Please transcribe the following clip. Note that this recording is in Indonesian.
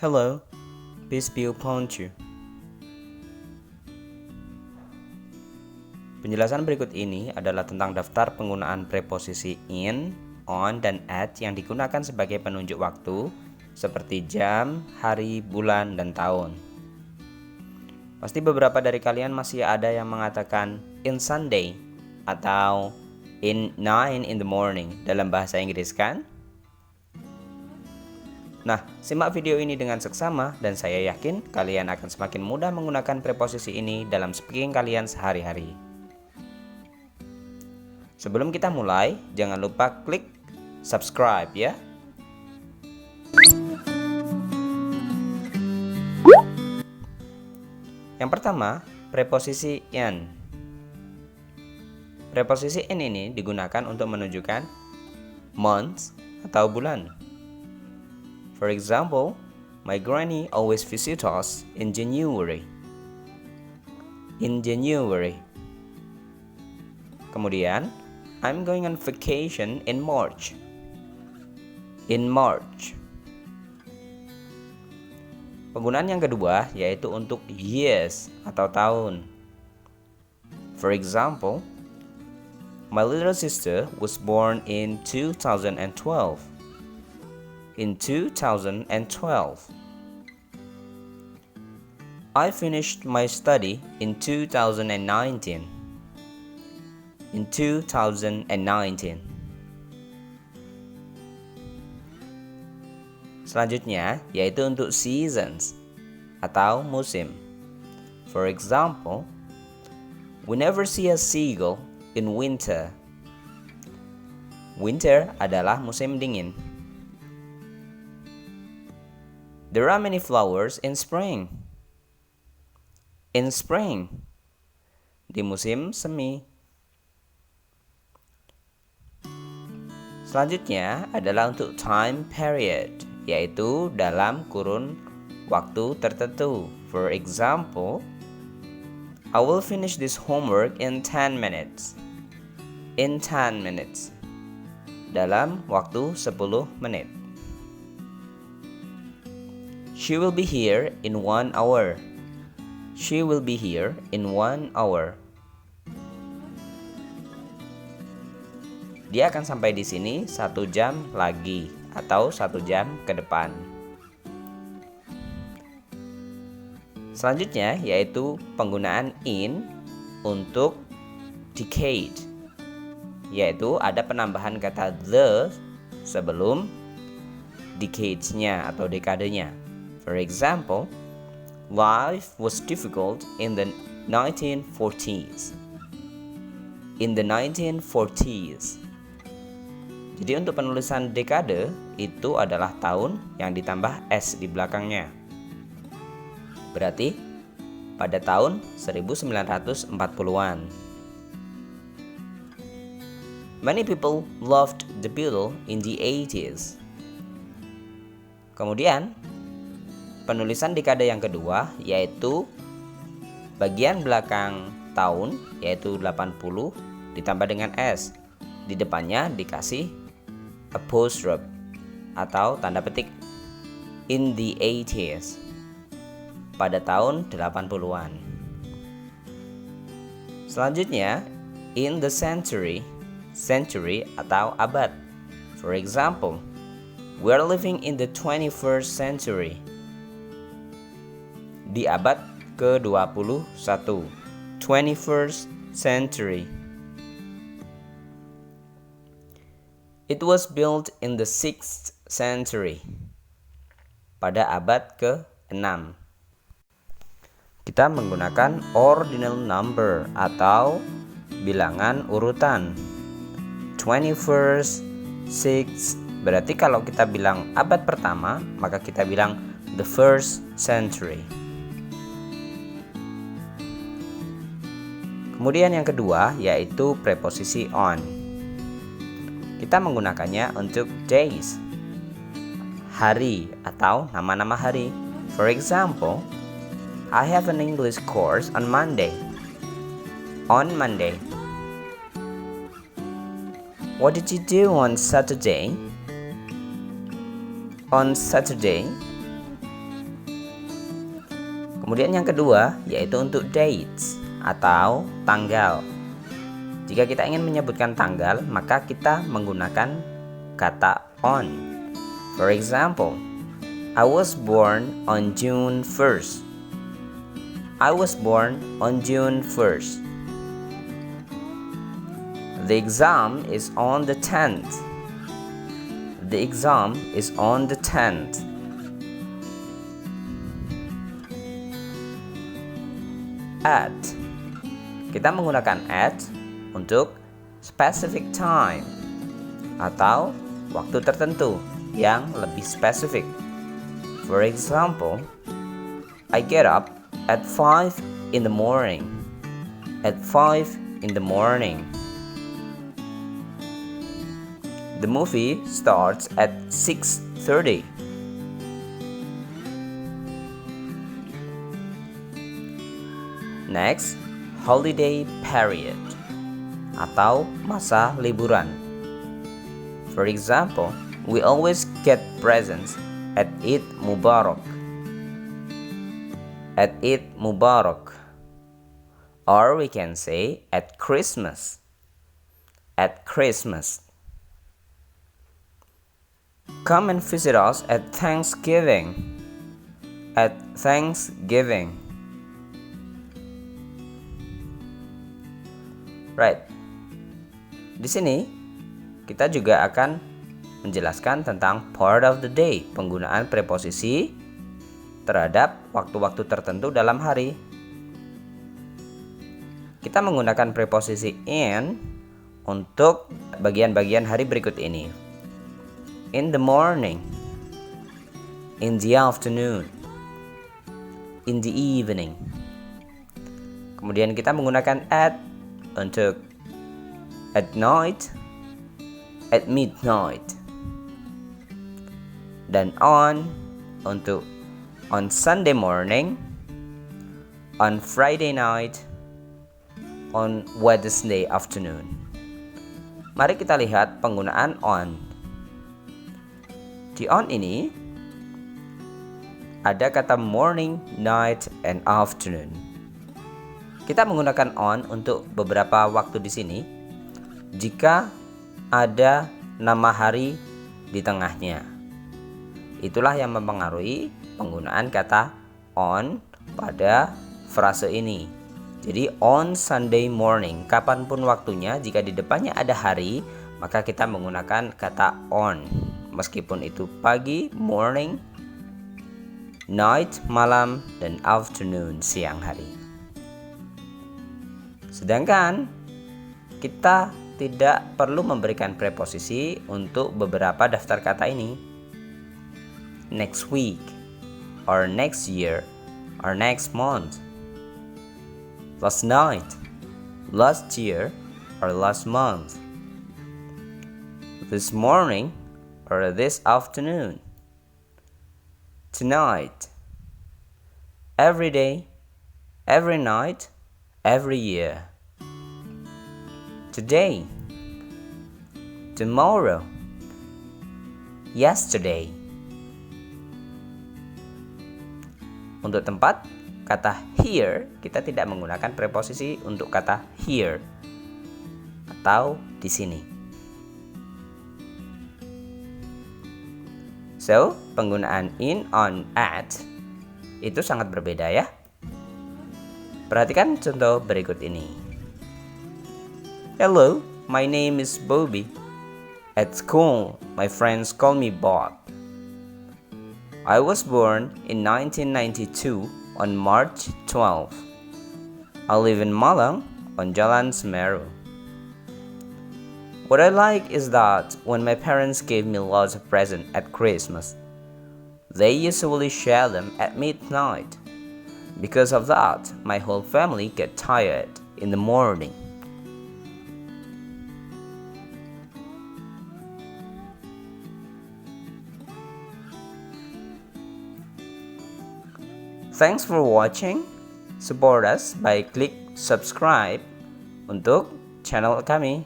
Hello, peace be upon you. Penjelasan berikut ini adalah tentang daftar penggunaan preposisi in, on, dan at yang digunakan sebagai penunjuk waktu seperti jam, hari, bulan, dan tahun. Pasti beberapa dari kalian masih ada yang mengatakan in Sunday atau in 9 in the morning dalam bahasa Inggris kan? Nah, simak video ini dengan seksama dan saya yakin kalian akan semakin mudah menggunakan preposisi ini dalam speaking kalian sehari-hari. Sebelum kita mulai, jangan lupa klik subscribe ya. Yang pertama, preposisi in. Preposisi in ini digunakan untuk menunjukkan months atau bulan. For example, my granny always visits us in January. In January. Kemudian, I'm going on vacation in March. In March. Penggunaan yang kedua yaitu untuk years atau tahun. For example, my little sister was born in 2012. In 2012. I finished my study in 2019. In 2019. Selanjutnya yaitu untuk seasons atau musim. For example, we never see a seagull in winter. Winter adalah musim dingin. There are many flowers in spring. In spring. Di musim semi. Selanjutnya adalah untuk time period, yaitu dalam kurun waktu tertentu. For example, I will finish this homework in 10 minutes. In 10 minutes. Dalam waktu 10 menit. She will be here in 1 hour. She will be here in 1 hour. Dia akan sampai di sini 1 jam lagi atau 1 jam ke depan. Selanjutnya yaitu penggunaan in untuk decade, yaitu ada penambahan kata the sebelum decades-nya atau dekadenya. For example, life was difficult in the 1940s. In the 1940s. Jadi untuk penulisan dekade itu adalah tahun yang ditambah S di belakangnya. Berarti pada tahun 1940-an. Many people loved the Beatles in the 80s. Kemudian penulisan dekade yang kedua yaitu bagian belakang tahun yaitu 80 ditambah dengan S. Di depannya dikasih apostrophe atau tanda petik in the 80s. Pada tahun 80-an. Selanjutnya in the century, century atau abad. For example, we are living in the 21st century. Di abad ke-21, 21st century. It was built in the 6th century. Pada abad ke-6. Kita menggunakan ordinal number atau bilangan urutan. 21st, 6th. Berarti kalau kita bilang abad pertama, maka kita bilang the first century. Kemudian yang kedua yaitu preposisi on. Kita menggunakannya untuk days, hari atau nama-nama hari. For example, I have an English course on Monday. On Monday. What did you do on Saturday? On Saturday. Kemudian yang kedua yaitu untuk dates atau tanggal. Jika kita ingin menyebutkan tanggal, maka kita menggunakan kata on. For example, I was born on June 1st. I was born on June 1st. The exam is on the 10th. The exam is on the 10th. At. Kita menggunakan at untuk specific time atau waktu tertentu yang lebih spesifik. For example, I get up at 5 in the morning. At 5 in the morning. The movie starts at 6:30. Next, holiday period atau masa liburan. For example, we always get presents at Eid Mubarak. At Eid Mubarak. Or we can say at Christmas. At Christmas. Come and visit us at Thanksgiving. At Thanksgiving. Right. Di sini kita juga akan menjelaskan tentang part of the day, penggunaan preposisi terhadap waktu-waktu tertentu dalam hari. Kita menggunakan preposisi in untuk bagian-bagian hari berikut ini. In the morning, in the afternoon, in the evening. Kemudian kita menggunakan at untuk at night, at midnight, dan on untuk on Sunday morning, on Friday night, on Wednesday afternoon. Mari kita lihat penggunaan on. Di on ini ada kata morning, night, and afternoon. Kita menggunakan on untuk beberapa waktu di sini jika ada nama hari di tengahnya. Itulah yang mempengaruhi penggunaan kata on pada frase ini. Jadi on Sunday morning, kapanpun waktunya, jika di depannya ada hari, maka kita menggunakan kata on. Meskipun itu pagi, morning, night, malam, dan afternoon, siang hari. Sedangkan kita tidak perlu memberikan preposisi untuk beberapa daftar kata ini. Next week, or next year, or next month. Last night, last year, or last month. This morning, or this afternoon. Tonight. Every day, every night, every year. Today, tomorrow, yesterday. Untuk tempat, kata here, kita tidak menggunakan preposisi untuk kata here atau di sini. So, penggunaan in, on, at itu sangat berbeda ya. Perhatikan contoh berikut ini. Hello, my name is Bobby. At school, my friends call me Bob. I was born in 1992 on March 12. I live in Malang on Jalan Semeru. What I like is that when my parents gave me lots of presents at Christmas, they usually share them at midnight. Because of that, my whole family get tired in the morning. Thanks for watching. Support us by klik subscribe untuk channel kami.